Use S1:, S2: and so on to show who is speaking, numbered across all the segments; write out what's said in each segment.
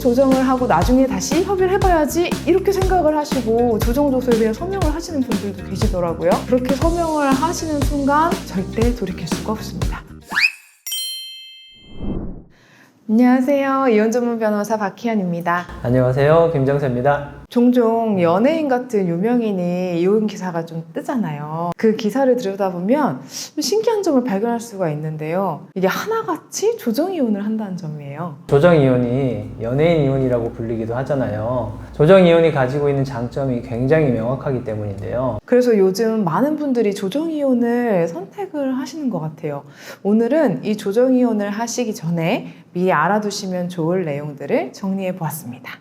S1: 조정을 하고 나중에 다시 협의를 해봐야지 이렇게 생각을 하시고 조정조서에 대한 서명을 하시는 분들도 계시더라고요. 그렇게 서명을 하시는 순간 절대 돌이킬 수가 없습니다. 안녕하세요. 이혼 전문 변호사 박희연입니다.
S2: 안녕하세요. 김정세입니다.
S1: 종종 연예인 같은 유명인이 이혼 기사가 좀 뜨잖아요. 그 기사를 들여다보면 좀 신기한 점을 발견할 수가 있는데요. 이게 하나같이 조정이혼을 한다는 점이에요.
S2: 조정이혼이 연예인 이혼이라고 불리기도 하잖아요. 조정이혼이 가지고 있는 장점이 굉장히 명확하기 때문인데요.
S1: 그래서 요즘 많은 분들이 조정이혼을 선택을 하시는 것 같아요. 오늘은 이 조정이혼을 하시기 전에 미리 알아두시면 좋을 내용들을 정리해 보았습니다.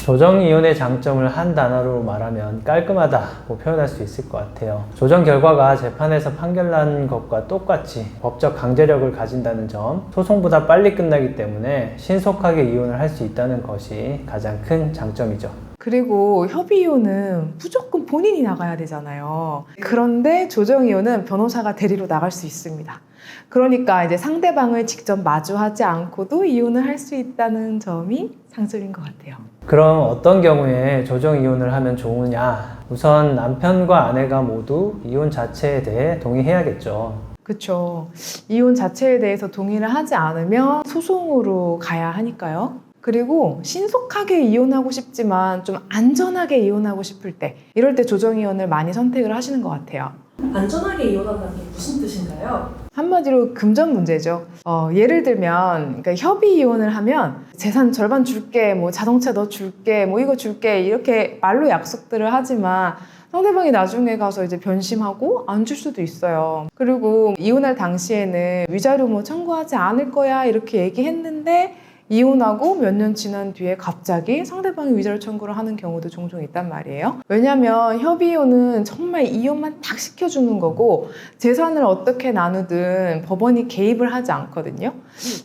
S2: 조정이혼의 장점을 한 단어로 말하면 깔끔하다고 표현할 수 있을 것 같아요. 조정 결과가 재판에서 판결난 것과 똑같이 법적 강제력을 가진다는 점, 소송보다 빨리 끝나기 때문에 신속하게 이혼을 할 수 있다는 것이 가장 큰 장점이죠.
S1: 그리고 협의이혼은 무조건 본인이 나가야 되잖아요. 그런데 조정이혼은 변호사가 대리로 나갈 수 있습니다. 그러니까 이제 상대방을 직접 마주하지 않고도 이혼을 할 수 있다는 점이 장점인 것 같아요.
S2: 그럼 어떤 경우에 조정이혼을 하면 좋으냐? 우선 남편과 아내가 모두 이혼 자체에 대해 동의해야겠죠.
S1: 그렇죠. 이혼 자체에 대해서 동의를 하지 않으면 소송으로 가야 하니까요. 그리고 신속하게 이혼하고 싶지만 좀 안전하게 이혼하고 싶을 때, 이럴 때 조정이혼을 많이 선택을 하시는 것 같아요.
S3: 안전하게 이혼한다는 게 무슨 뜻인가요?
S1: 한마디로 금전 문제죠. 예를 들면 그러니까 협의 이혼을 하면 재산 절반 줄게, 뭐 자동차 너 줄게, 뭐 이거 줄게 이렇게 말로 약속들을 하지만 상대방이 나중에 가서 이제 변심하고 안 줄 수도 있어요. 그리고 이혼할 당시에는 위자료 뭐 청구하지 않을 거야 이렇게 얘기했는데 이혼하고 몇 년 지난 뒤에 갑자기 상대방이 위자료 청구를 하는 경우도 종종 있단 말이에요. 왜냐하면 협의이혼은 정말 이혼만 딱 시켜주는 거고 재산을 어떻게 나누든 법원이 개입을 하지 않거든요.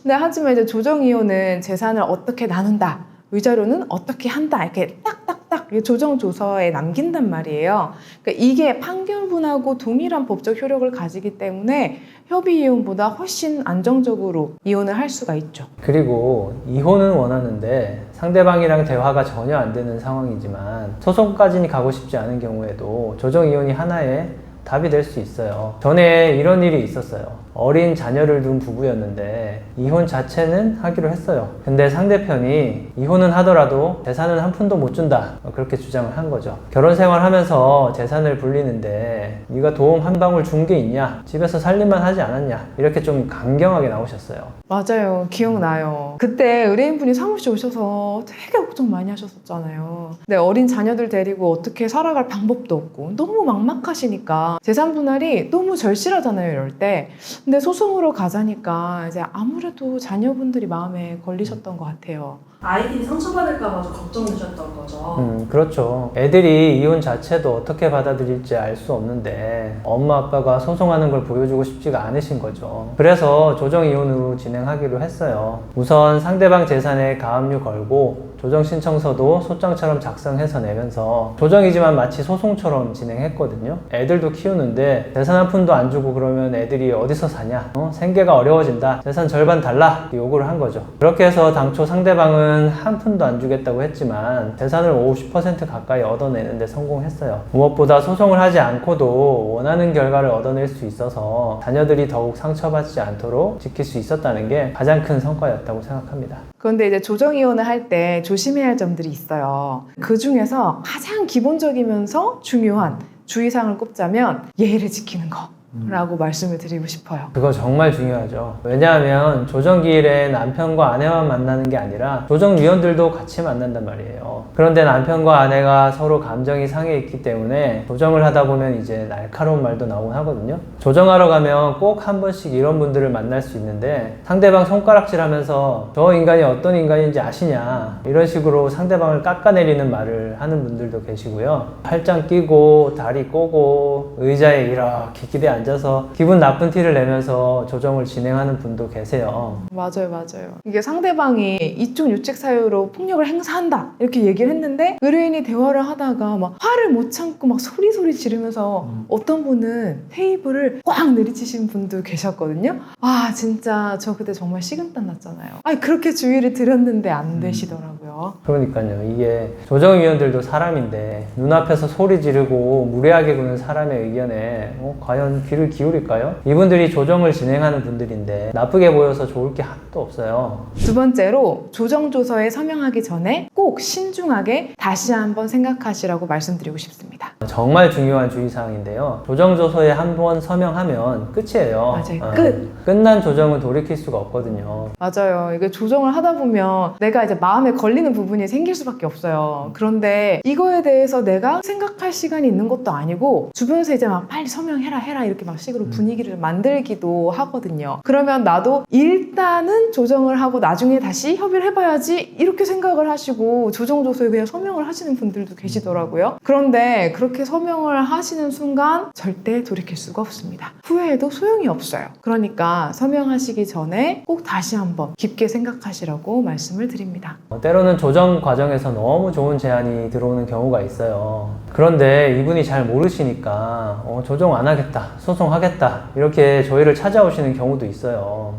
S1: 근데 하지만 이제 조정이혼은 재산을 어떻게 나눈다, 위자료는 어떻게 한다 이렇게 딱딱딱 조정조서에 남긴단 말이에요. 그러니까 이게 판결문하고 동일한 법적 효력을 가지기 때문에 협의이혼보다 훨씬 안정적으로 이혼을 할 수가 있죠.
S2: 그리고 이혼은 원하는데 상대방이랑 대화가 전혀 안 되는 상황이지만 소송까지 가고 싶지 않은 경우에도 조정이혼이 하나의 답이 될 수 있어요. 전에 이런 일이 있었어요. 어린 자녀를 둔 부부였는데 이혼 자체는 하기로 했어요. 근데 상대편이 이혼은 하더라도 재산은 한 푼도 못 준다 그렇게 주장을 한 거죠. 결혼 생활하면서 재산을 불리는데 네가 도움 한 방울 준 게 있냐, 집에서 살림만 하지 않았냐, 이렇게 좀 강경하게 나오셨어요.
S1: 맞아요. 기억나요. 그때 의뢰인분이 사무실 오셔서 되게 걱정 많이 하셨었잖아요. 근데 어린 자녀들 데리고 어떻게 살아갈 방법도 없고 너무 막막하시니까 재산 분할이 너무 절실하잖아요, 이럴 때. 근데 소송으로 가자니까 이제 아무래도 자녀분들이 마음에 걸리셨던 것 같아요.
S3: 아이들이 상처받을까 봐 좀 걱정되셨던 거죠.
S2: 그렇죠. 애들이 이혼 자체도 어떻게 받아들일지 알 수 없는데 엄마 아빠가 소송하는 걸 보여주고 싶지가 않으신 거죠. 그래서 조정이혼으로 진행하기로 했어요. 우선 상대방 재산에 가압류 걸고 조정신청서도 소장처럼 작성해서 내면서 조정이지만 마치 소송처럼 진행했거든요. 애들도 키우는데 재산 한 푼도 안 주고 그러면 애들이 어디서 사냐? 생계가 어려워진다. 재산 절반 달라. 요구를 한 거죠. 그렇게 해서 당초 상대방은 한 푼도 안 주겠다고 했지만 재산을 50% 가까이 얻어내는데 성공했어요. 무엇보다 소송을 하지 않고도 원하는 결과를 얻어낼 수 있어서 자녀들이 더욱 상처받지 않도록 지킬 수 있었다는 게 가장 큰 성과였다고 생각합니다.
S1: 그런데 이제 조정이혼을 할 때 조심해야 할 점들이 있어요. 그 중에서 가장 기본적이면서 중요한 주의사항을 꼽자면 예의를 지키는 거 라고 말씀을 드리고 싶어요.
S2: 그거 정말 중요하죠. 왜냐하면 조정기일에 남편과 아내만 만나는 게 아니라 조정위원들도 같이 만난단 말이에요. 그런데 남편과 아내가 서로 감정이 상해 있기 때문에 조정을 하다 보면 이제 날카로운 말도 나오곤 하거든요. 조정하러 가면 꼭 한 번씩 이런 분들을 만날 수 있는데 상대방 손가락질 하면서 저 인간이 어떤 인간인지 아시냐, 이런 식으로 상대방을 깎아내리는 말을 하는 분들도 계시고요. 팔짱 끼고 다리 꼬고 의자에 이렇게 기대 앉아 앉아서 기분 나쁜 티를 내면서 조정을 진행하는 분도 계세요.
S1: 맞아요, 맞아요. 이게 상대방이 이쪽 유책 사유로 폭력을 행사한다 이렇게 얘기를 했는데 의뢰인이 대화를 하다가 막 화를 못 참고 막 소리 지르면서 어떤 분은 테이블을 꽉 내리치신 분도 계셨거든요. 아 진짜 저 그때 정말 식은땀 났잖아요. 아니 그렇게 주의를 드렸는데 안 되시더라고요.
S2: 그러니까요. 이게 조정위원들도 사람인데 눈앞에서 소리 지르고 무례하게 구는 사람의 의견에 과연 귀를 기울일까요? 이분들이 조정을 진행하는 분들인데 나쁘게 보여서 좋을 게 하나도 없어요.
S1: 두 번째로 조정조서에 서명하기 전에 꼭 신중하게 다시 한번 생각하시라고 말씀드리고 싶습니다.
S2: 정말 중요한 주의사항인데요. 조정조서에 한번 서명하면 끝이에요.
S1: 맞아요. 끝!
S2: 끝난 조정은 돌이킬 수가 없거든요.
S1: 맞아요. 이게 조정을 하다 보면 내가 이제 마음에 걸리는 부분이 생길 수밖에 없어요. 그런데 이거에 대해서 내가 생각할 시간이 있는 것도 아니고 주변에서 이제 막 빨리 서명해라 이렇게 막 식으로 분위기를 만들기도 하거든요. 그러면 나도 일단은 조정을 하고 나중에 다시 협의를 해봐야지 이렇게 생각을 하시고 조정조서에 그냥 서명을 하시는 분들도 계시더라고요. 그런데 그렇게 서명을 하시는 순간 절대 돌이킬 수가 없습니다. 후회해도 소용이 없어요. 그러니까 서명하시기 전에 꼭 다시 한번 깊게 생각하시라고 말씀을 드립니다.
S2: 때로는 조정 과정에서 너무 좋은 제안이 들어오는 경우가 있어요. 그런데 이분이 잘 모르시니까 조정 안 하겠다, 소송하겠다 이렇게 저희를 찾아오시는 경우도 있어요.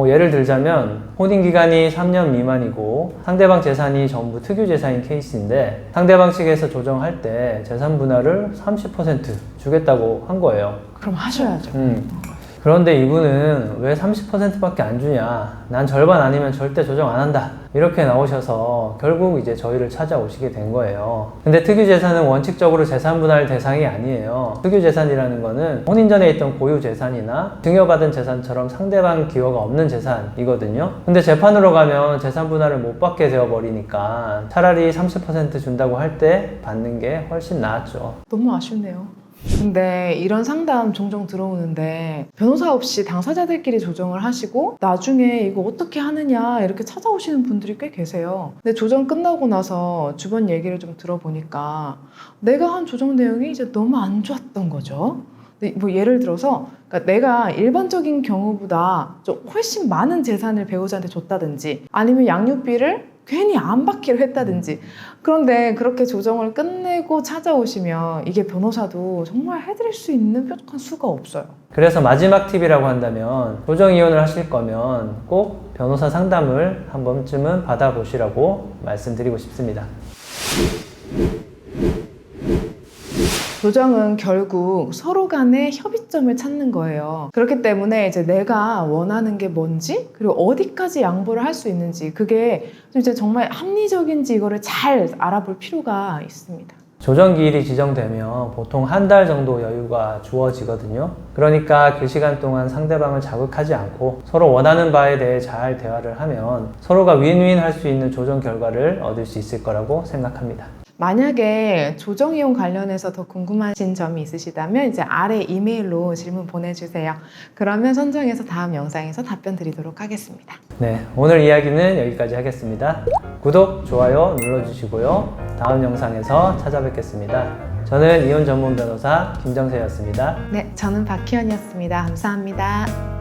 S2: 예를 들자면 혼인기간이 3년 미만이고 상대방 재산이 전부 특유재산인 케이스인데 상대방 측에서 조정할 때 재산 분할을 30% 주겠다고 한 거예요.
S1: 그럼 하셔야죠.
S2: 그런데 이분은 왜 30%밖에 안 주냐, 난 절반 아니면 절대 조정 안 한다 이렇게 나오셔서 결국 이제 저희를 찾아오시게 된 거예요. 근데 특유재산은 원칙적으로 재산분할 대상이 아니에요. 특유재산이라는 거는 혼인 전에 있던 고유재산이나 증여받은 재산처럼 상대방 기여가 없는 재산이거든요. 근데 재판으로 가면 재산분할을 못 받게 되어버리니까 차라리 30% 준다고 할 때 받는 게 훨씬 나았죠.
S1: 너무 아쉽네요. 근데 이런 상담 종종 들어오는데 변호사 없이 당사자들끼리 조정을 하시고 나중에 이거 어떻게 하느냐 이렇게 찾아오시는 분들이 꽤 계세요. 근데 조정 끝나고 나서 주변 얘기를 좀 들어보니까 내가 한 조정 내용이 이제 너무 안 좋았던 거죠. 뭐 예를 들어서 그러니까 내가 일반적인 경우보다 좀 훨씬 많은 재산을 배우자한테 줬다든지 아니면 양육비를 괜히 안 받기로 했다든지 그런데 그렇게 조정을 끝내고 찾아오시면 이게 변호사도 정말 해드릴 수 있는 뾰족한 수가 없어요.
S2: 그래서 마지막 팁이라고 한다면 조정 이혼을 하실 거면 꼭 변호사 상담을 한 번쯤은 받아보시라고 말씀드리고 싶습니다.
S1: 조정은 결국 서로 간의 협의점을 찾는 거예요. 그렇기 때문에 이제 내가 원하는 게 뭔지 그리고 어디까지 양보를 할 수 있는지 그게 이제 정말 합리적인지 이거를 잘 알아볼 필요가 있습니다.
S2: 조정기일이 지정되면 보통 한 달 정도 여유가 주어지거든요. 그러니까 그 시간 동안 상대방을 자극하지 않고 서로 원하는 바에 대해 잘 대화를 하면 서로가 윈윈 할 수 있는 조정 결과를 얻을 수 있을 거라고 생각합니다.
S1: 만약에 조정이용 관련해서 더 궁금하신 점이 있으시다면 이제 아래 이메일로 질문 보내주세요. 그러면 선정해서 다음 영상에서 답변 드리도록 하겠습니다.
S2: 네, 오늘 이야기는 여기까지 하겠습니다. 구독, 좋아요 눌러주시고요. 다음 영상에서 찾아뵙겠습니다. 저는 이혼 전문 변호사 김정세였습니다.
S1: 네, 저는 박희연이었습니다. 감사합니다.